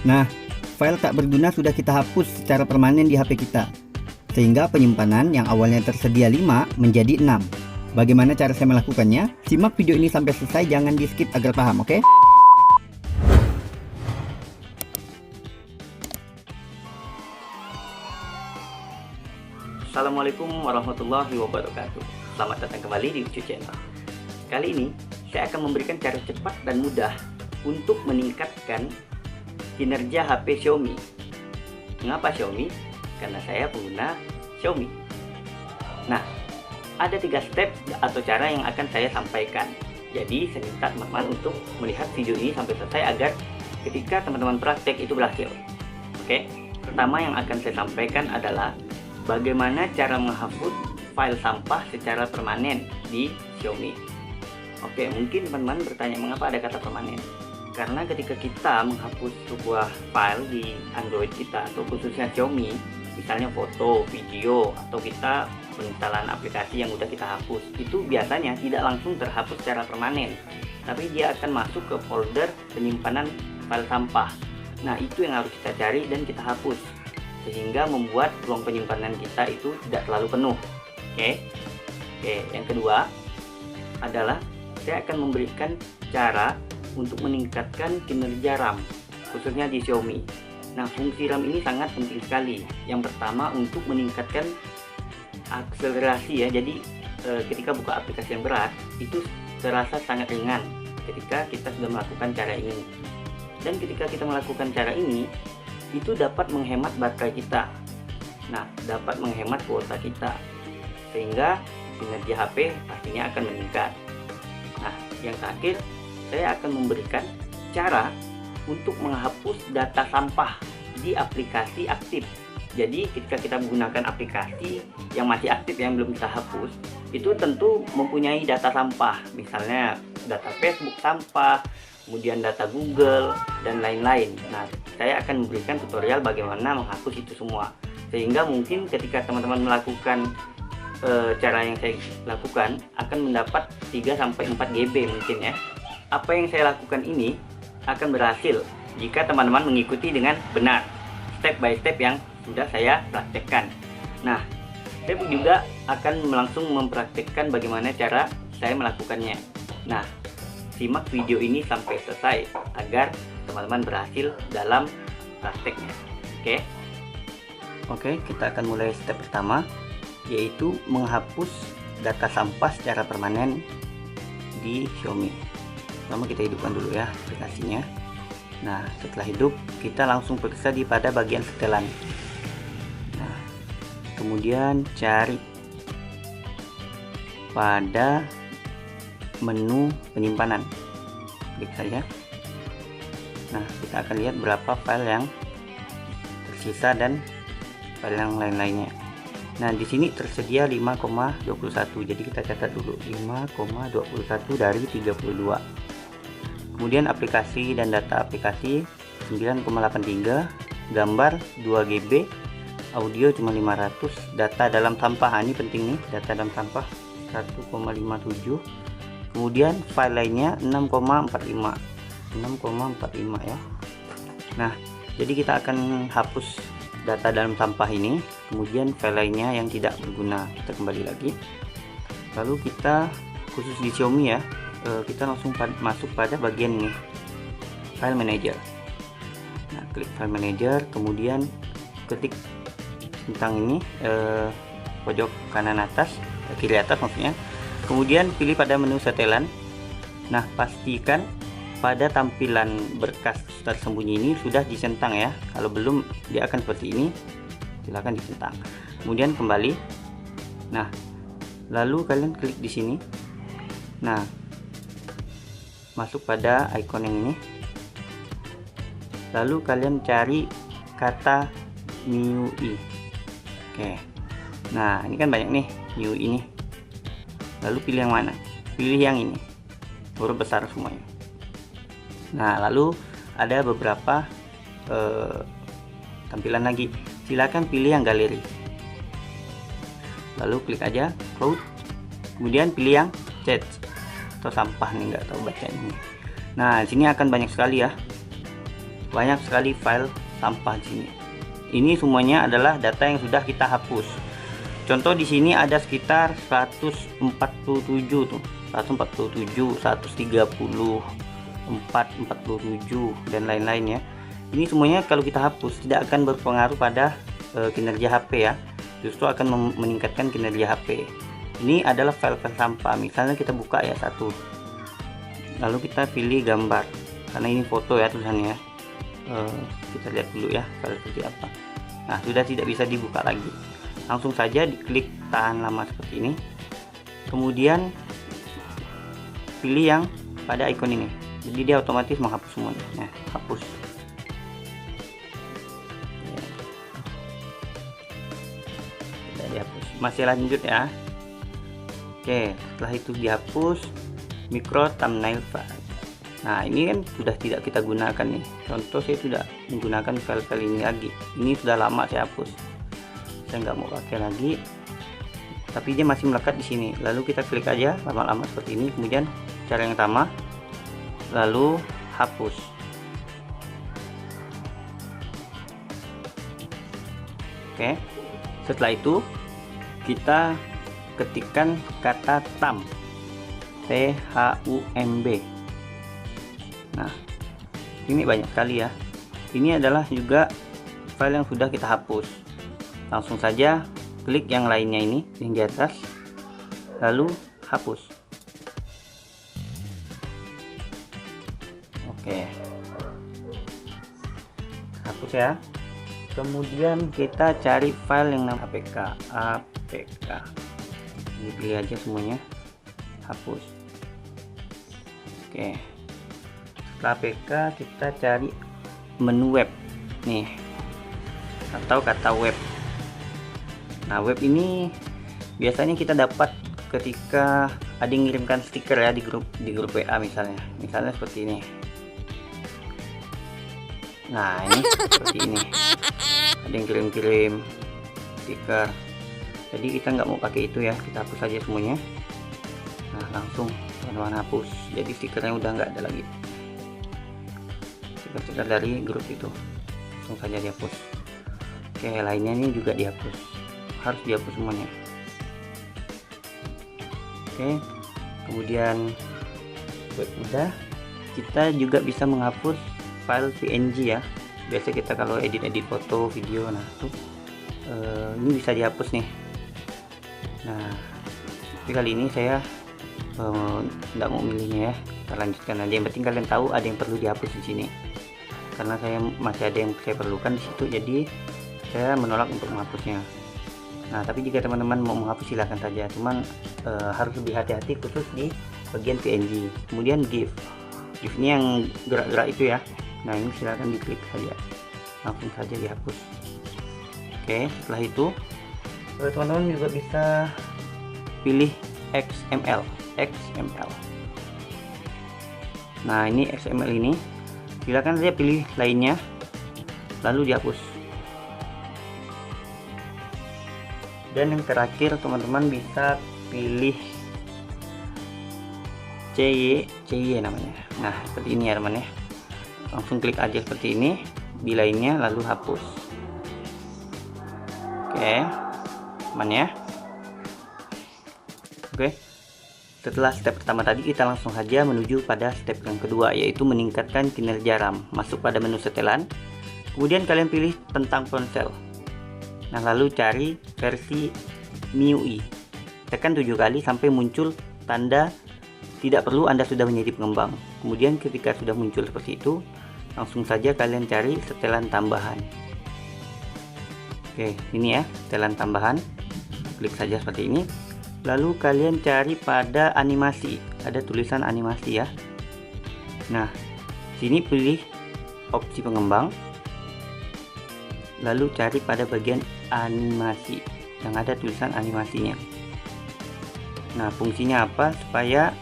Nah, file tak berguna sudah kita hapus secara permanen di HP kita, sehingga penyimpanan yang awalnya tersedia 5 menjadi 6. Bagaimana cara saya melakukannya? Simak video ini sampai selesai, jangan di skip agar paham, oke? Assalamualaikum warahmatullahi wabarakatuh. Selamat datang kembali di Ucu Channel. Kali ini saya akan memberikan cara cepat dan mudah untuk meningkatkan kinerja HP Xiaomi. Mengapa Xiaomi? Karena saya pengguna Xiaomi. Nah, ada 3 step atau cara yang akan saya sampaikan. Jadi saya minta teman-teman untuk melihat video ini sampai selesai agar ketika teman-teman praktek itu berhasil. Oke, pertama yang akan saya sampaikan adalah bagaimana cara menghapus file sampah secara permanen di Xiaomi. Oke, mungkin teman-teman bertanya mengapa ada kata permanen. Karena ketika kita menghapus sebuah file di Android kita atau khususnya Xiaomi, misalnya foto, video, atau kita penginstalan aplikasi yang udah kita hapus, itu biasanya tidak langsung terhapus secara permanen, tapi dia akan masuk ke folder penyimpanan file sampah. Nah, itu yang harus kita cari dan kita hapus, sehingga membuat ruang penyimpanan kita itu tidak terlalu penuh. Oke, yang kedua adalah saya akan memberikan cara untuk meningkatkan kinerja RAM, khususnya di Xiaomi. Nah, fungsi RAM ini sangat penting sekali. Yang pertama untuk meningkatkan akselerasi ya. Jadi ketika buka aplikasi yang berat itu terasa sangat ringan ketika kita sudah melakukan cara ini. Dan ketika kita melakukan cara ini, itu dapat menghemat baterai kita. Nah, dapat menghemat kuota kita, sehingga kinerja HP pastinya akan meningkat. Nah, yang terakhir saya akan memberikan cara untuk menghapus data sampah di aplikasi aktif. Jadi ketika kita menggunakan aplikasi yang masih aktif yang belum kita hapus, itu tentu mempunyai data sampah, misalnya data Facebook sampah, kemudian data Google dan lain-lain. Nah, saya akan memberikan tutorial bagaimana menghapus itu semua, sehingga mungkin ketika teman-teman melakukan cara yang saya lakukan akan mendapat 3-4 GB mungkin ya. Apa yang saya lakukan ini akan berhasil jika teman-teman mengikuti dengan benar step by step yang sudah saya praktekkan. Nah, saya juga akan langsung mempraktekkan bagaimana cara saya melakukannya. Nah, simak video ini sampai selesai agar teman-teman berhasil dalam prakteknya. Oke, kita akan mulai step pertama, yaitu menghapus data sampah secara permanen di Xiaomi. Pertama kita hidupkan dulu ya aplikasinya. Nah, setelah hidup kita langsung periksa pada bagian setelan. Nah, kemudian cari pada menu penyimpanan, klik saja. Nah, kita akan lihat berapa file yang tersisa dan file yang lain-lainnya. Nah, di sini tersedia 5,21. Jadi kita catat dulu 5,21 dari 32. Kemudian aplikasi dan data aplikasi 9,83, gambar 2 GB, audio cuma 500, data dalam sampah ini penting nih, data dalam sampah 1,57. Kemudian file lainnya 6,45 ya. Nah, jadi kita akan hapus data dalam sampah ini, kemudian file lainnya yang tidak berguna kita kembali lagi. Lalu kita khusus di Xiaomi ya, kita langsung masuk pada bagian ini, file manager. Nah, klik file manager, kemudian ketik tentang ini pojok kanan atas, kiri atas maksudnya. Kemudian pilih pada menu setelan. Nah, pastikan pada tampilan berkas tersembunyi ini sudah dicentang ya. Kalau belum, dia akan seperti ini, silahkan dicentang. Kemudian kembali. Nah, lalu kalian klik di sini. Nah, masuk pada icon yang ini. Lalu kalian cari kata MIUI. Oke. Nah, ini kan banyak nih MIUI ini. Lalu pilih yang mana? Pilih yang ini, huruf besar semuanya. Nah, lalu ada beberapa tampilan lagi. Silakan pilih yang galeri. Lalu klik aja cloud. Kemudian pilih yang chat atau sampah nih, nggak tahu baca ini. Nah, di sini akan banyak sekali ya banyak sekali file sampah di sini. Ini semuanya adalah data yang sudah kita hapus. Contoh di sini ada sekitar 147 tuh, 147, 130, 447 dan lain-lain ya. Ini semuanya kalau kita hapus tidak akan berpengaruh pada kinerja HP ya. Justru akan meningkatkan kinerja HP. Ini adalah file-file sampah. Misalnya kita buka ya satu, lalu kita pilih gambar, karena ini foto ya tulisannya. Kita lihat dulu ya file seperti apa. Nah, sudah tidak bisa dibuka lagi. Langsung saja diklik tahan lama seperti ini. Kemudian pilih yang pada icon ini. Jadi dia otomatis menghapus semuanya. Nah, hapus. Sudah dihapus. Masih lanjut ya. Oke, setelah itu dihapus micro thumbnail file. Nah, ini kan sudah tidak kita gunakan nih. Contoh saya tidak menggunakan file-file ini lagi. Ini sudah lama saya hapus. Saya nggak mau pakai lagi. Tapi dia masih melekat di sini. Lalu kita klik aja lama-lama seperti ini. Kemudian cara yang sama. Lalu hapus. Oke. Setelah itu kita ketikkan kata thumb, THUMB. Nah, ini banyak sekali ya. Ini adalah juga file yang sudah kita hapus. Langsung saja klik yang lainnya ini yang di atas, lalu hapus. Oke, hapus ya. Kemudian kita cari file yang namanya APK. Ini pilih aja semuanya, hapus. Oke, setelah APK kita cari menu web nih, atau kata web. Nah, web ini biasanya kita dapat ketika ada yang mengirimkan stiker ya di grup WA misalnya seperti ini. Nah, ini seperti ini, ada yang kirim stiker. Jadi kita nggak mau pakai itu ya, kita hapus saja semuanya. Nah, langsung teman-teman hapus. Jadi stikernya udah nggak ada lagi. Stiker dari grup itu langsung saja dihapus. Oke, lainnya ini juga dihapus. Harus dihapus semuanya. Oke, kemudian web udah. Kita juga bisa menghapus file PNG ya. Biasa kita kalau edit foto, video, nah tuh ini bisa dihapus nih. Nah, tapi kali ini saya tidak mau milihnya ya. Kita lanjutkan aja. Yang penting kalian tahu ada yang perlu dihapus di sini. Karena saya masih ada yang saya perlukan di situ, jadi saya menolak untuk menghapusnya. Nah, tapi jika teman-teman mau menghapus silahkan saja. Cuman harus lebih hati-hati khusus di bagian PNG. Kemudian GIF ini yang gerak-gerak itu ya. Nah, ini silahkan diklik saja, langsung saja dihapus. Oke, setelah itu teman-teman juga bisa pilih XML. Nah, ini XML ini silakan saja pilih lainnya lalu dihapus. Dan yang terakhir teman-teman bisa pilih CY namanya. Nah, seperti ini ya teman ya. Langsung klik aja seperti ini di lainnya lalu hapus. Oke, teman ya. Oke, setelah step pertama tadi kita langsung saja menuju pada step yang kedua, yaitu meningkatkan kinerja RAM. Masuk pada menu setelan, kemudian kalian pilih tentang ponsel. Nah, lalu cari versi MIUI. Tekan 7 kali sampai muncul tanda tidak perlu, Anda sudah menjadi pengembang. Kemudian ketika sudah muncul seperti itu, langsung saja kalian cari setelan tambahan. Oke, ini ya setelan tambahan. Klik saja seperti ini. Lalu kalian cari pada animasi, ada tulisan animasi ya. Nah, sini pilih opsi pengembang, lalu cari pada bagian animasi yang ada tulisan animasinya. Nah, fungsinya apa? Supaya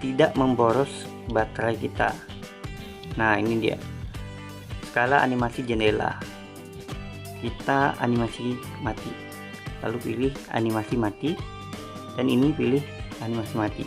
tidak memboros baterai kita. Nah, ini dia skala animasi jendela. Kita animasi mati, lalu pilih animasi mati. Dan ini pilih animasi mati,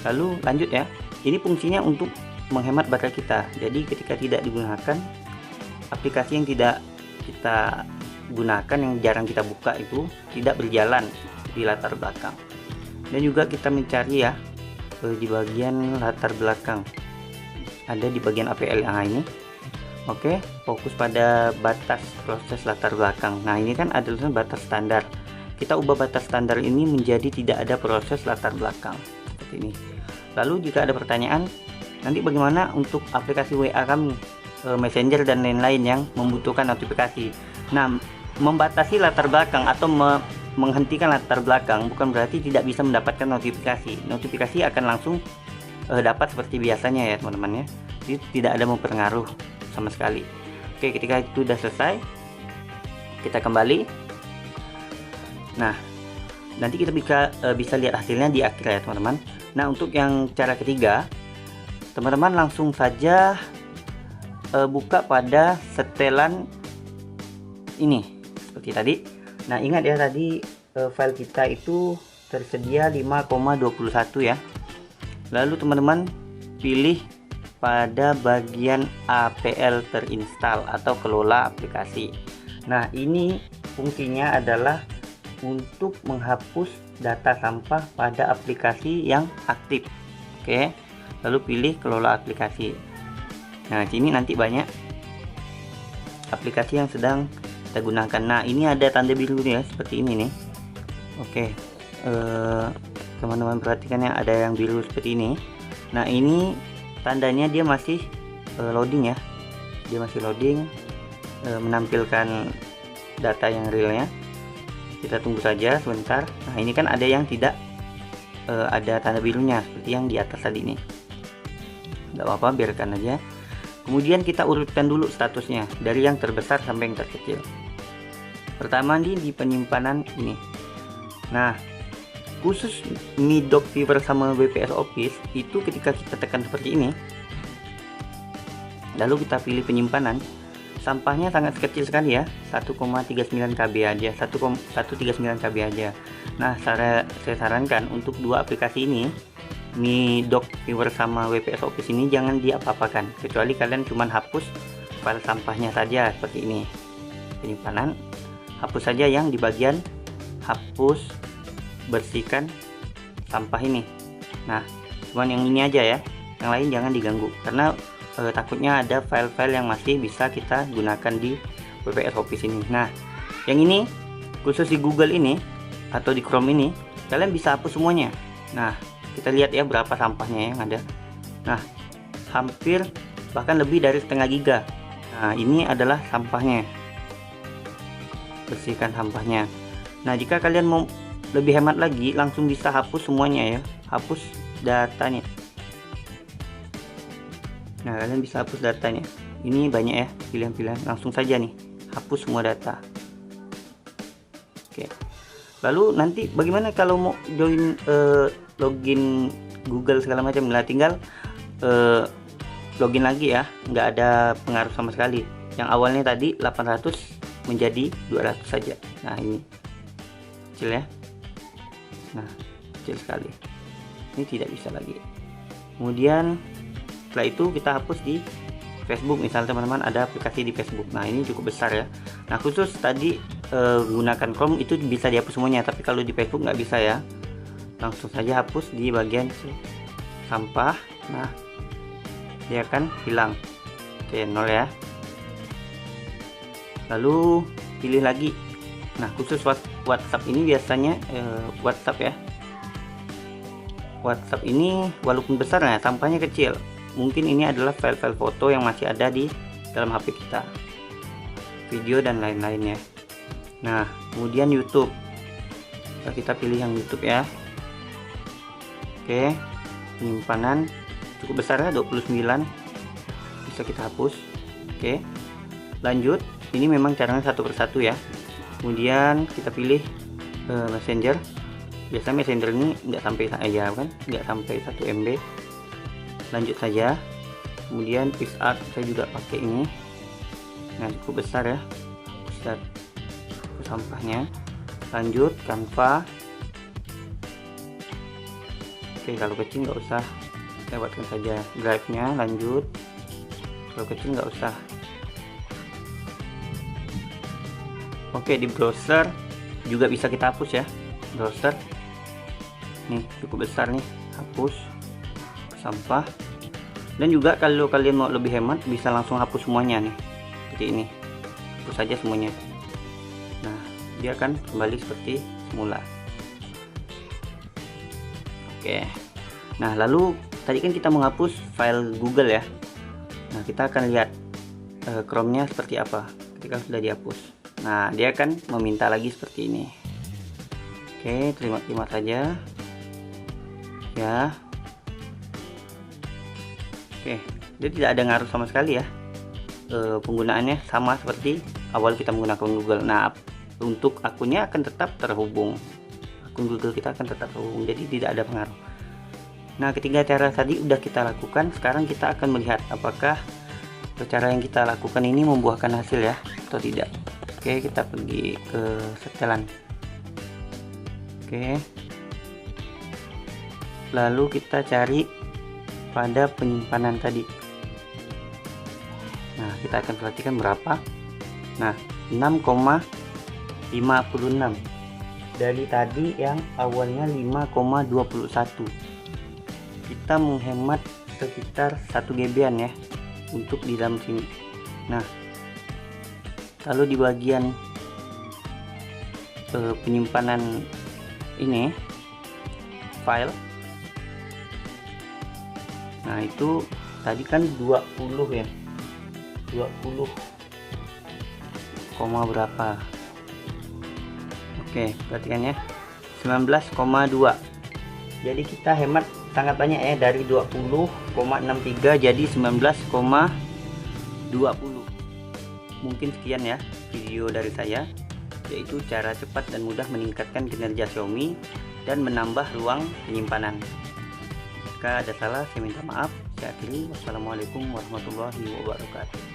lalu lanjut ya. Ini fungsinya untuk menghemat baterai kita. Jadi ketika tidak digunakan, aplikasi yang tidak kita gunakan, yang jarang kita buka itu tidak berjalan di latar belakang. Dan juga kita mencari ya di bagian latar belakang, ada di bagian APL yang ini. Oke, fokus pada batas proses latar belakang. Nah ini kan ada tulisan batas standar, kita ubah batas standar ini menjadi tidak ada proses latar belakang seperti ini. Lalu jika ada pertanyaan, nanti bagaimana untuk aplikasi WA kami, Messenger dan lain-lain yang membutuhkan notifikasi. Nah, membatasi latar belakang atau menghentikan latar belakang bukan berarti tidak bisa mendapatkan notifikasi. Notifikasi akan langsung dapat seperti biasanya ya teman-teman ya. Jadi tidak ada mempengaruh sama sekali. Oke, ketika itu sudah selesai, kita kembali. Nah, nanti kita bisa lihat hasilnya di akhir ya teman-teman. Nah, untuk yang cara ketiga, teman-teman langsung saja buka pada setelan ini seperti tadi. Nah, ingat ya tadi file kita itu tersedia 5,21 ya. Lalu teman-teman pilih pada bagian APL terinstall atau kelola aplikasi. Nah, ini fungsinya adalah untuk menghapus data sampah pada aplikasi yang aktif. Oke, lalu pilih kelola aplikasi. Nah, sini nanti banyak aplikasi yang sedang kita gunakan. Nah, ini ada tanda biru ya seperti ini nih. Oke, teman-teman perhatikan ya, ada yang biru seperti ini. Nah, ini tandanya dia masih loading ya, dia masih loading, menampilkan data yang realnya. Kita tunggu saja sebentar. Nah, ini kan ada yang tidak ada tanda birunya seperti yang di atas tadi nih. Nggak apa-apa, biarkan aja. Kemudian kita urutkan dulu statusnya dari yang terbesar sampai yang terkecil. Pertama di penyimpanan ini. Nah, khusus Mi Dock Viewer sama WPS Office itu ketika kita tekan seperti ini, lalu kita pilih penyimpanan, sampahnya sangat kecil sekali ya, 1,39 KB aja, 1,139 KB aja. Nah, saya sarankan untuk dua aplikasi ini, Mi Dock Viewer sama WPS Office ini jangan diapa-apakan, kecuali kalian cuman hapus file sampahnya saja seperti ini. Penyimpanan, hapus saja yang di bagian hapus bersihkan sampah ini. Nah, cuman yang ini aja ya, yang lain jangan diganggu karena takutnya ada file-file yang masih bisa kita gunakan di WPS Office ini. Nah, yang ini khusus di Google ini atau di Chrome ini kalian bisa hapus semuanya. Nah, kita lihat ya berapa sampahnya yang ada. Nah, hampir bahkan lebih dari setengah giga. Nah, ini adalah sampahnya, bersihkan sampahnya. Nah, jika kalian mau lebih hemat lagi, langsung bisa hapus semuanya ya, hapus datanya. Nah, kalian bisa hapus datanya. Ini banyak ya pilihan-pilihan, langsung saja nih hapus semua data. Oke, lalu nanti bagaimana kalau mau join login Google segala macam? Nah, tinggal login lagi ya, nggak ada pengaruh sama sekali. Yang awalnya tadi 800 menjadi 200 saja. Nah, ini kecil ya. Nah, kecil sekali, ini tidak bisa lagi. Kemudian setelah itu kita hapus di Facebook, misalnya teman-teman ada aplikasi di Facebook. Nah, ini cukup besar ya. Nah, khusus tadi gunakan Chrome itu bisa dihapus semuanya, tapi kalau di Facebook nggak bisa ya. Langsung saja hapus di bagian sampah. Nah, dia akan hilang. Oke, 0 ya. Lalu pilih lagi. Nah, khusus WhatsApp ini biasanya WhatsApp ya. WhatsApp ini walaupun besar, nah sampahnya kecil. Mungkin ini adalah file-file foto yang masih ada di dalam HP kita, video dan lain-lainnya. Nah, kemudian YouTube. Kita pilih yang YouTube ya. Oke, penyimpanan cukup besar ya, 29, bisa kita hapus. Oke, lanjut. Ini memang caranya satu persatu ya. Kemudian kita pilih Messenger. Biasa Messenger ini nggak sampai ya kan, nggak sampai 1 MB. Lanjut saja. Kemudian PixArt saya juga pakai ini. Nah, cukup besar ya, besar sampahnya. Lanjut Canva. Oke, kalau kecil nggak usah lewatkan saja drive-nya, lanjut. Kalau kecil nggak usah. Oke, di browser juga bisa kita hapus ya. Browser nih cukup besar nih, hapus sampah. Dan juga kalau kalian mau lebih hemat bisa langsung hapus semuanya nih, seperti ini, hapus saja semuanya. Nah, dia akan kembali seperti semula. Oke, nah lalu tadi kan kita menghapus file Google ya. Nah, kita akan lihat Chrome-nya seperti apa ketika sudah dihapus. Nah, dia akan meminta lagi seperti ini. Oke, terima saja ya. Oke, dia tidak ada ngaruh sama sekali ya. Penggunaannya sama seperti awal kita menggunakan Google. Nah, untuk akunnya akan tetap terhubung, akun Google kita akan tetap terhubung, jadi tidak ada pengaruh. Nah, ketiga cara tadi udah kita lakukan. Sekarang kita akan melihat apakah cara yang kita lakukan ini membuahkan hasil ya atau tidak. Oke, kita pergi ke setelan. Oke, lalu kita cari pada penyimpanan tadi. Nah, kita akan perhatikan berapa. Nah, 6,56 dari tadi yang awalnya 5,21. Kita menghemat sekitar 1 GB-an ya untuk di dalam sini. Nah, kalau di bagian penyimpanan ini file, nah itu tadi kan 20 ya, 20 koma berapa. Oke, perhatikan ya, 19,2. jadi kita hemat sangat banyak ya, dari 20,63 jadi 19,20. Mungkin sekian ya video dari saya, yaitu cara cepat dan mudah meningkatkan kinerja Xiaomi dan menambah ruang penyimpanan. Jika ada salah saya minta maaf. Saya akhiri, wassalamualaikum warahmatullahi wabarakatuh.